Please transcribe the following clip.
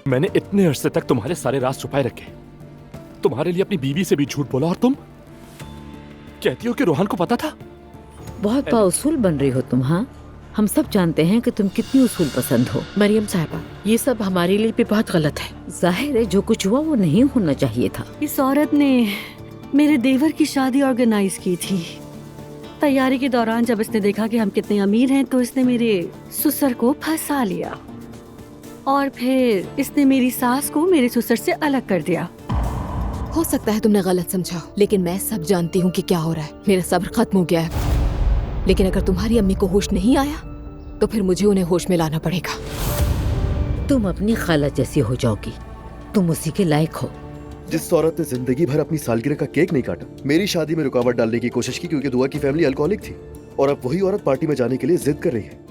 मैंने इतने अरसे तक तुम्हारे सारे राज छुपाए रखे, तुम्हारे लिए अपनी बीवी से भी झूठ बोला, और तुम कहती हो कि रोहन को पता था। बहुत बाउसूल बन रही हो तुम। हाँ, हम सब जानते हैं कि तुम कितनी उसूल पसंद हो। मरियम साहिबा, ये सब हमारे लिए भी बहुत गलत है। जाहिर है जो कुछ हुआ वो नहीं होना चाहिए था। इस औरत ने मेरे देवर की शादी ऑर्गेनाइज की थी। तैयारी के दौरान जब इसने देखा कि हम कितने अमीर हैं तो इसने मेरे ससुर को फंसा लिया और फिर इसने मेरी सास को मेरे ससुर से अलग कर दिया। हो सकता है तुमने गलत समझा, लेकिन मैं सब जानती हूँ कि क्या हो रहा है। मेरा सब्र खत्म हो गया है। लेकिन अगर तुम्हारी अम्मी को होश नहीं आया तो फिर मुझे उन्हें होश में लाना पड़ेगा। तुम अपनी खाला जैसी हो जाओगी, तुम उसी के लायक हो। जिस औरत ने जिंदगी भर अपनी सालगिरह का केक नहीं काटा, मेरी शादी में रुकावट डालने की कोशिश की क्योंकि दुआ की फैमिली अल्कोहलिक थी, और अब वही औरत पार्टी में जाने के लिए जिद कर रही है।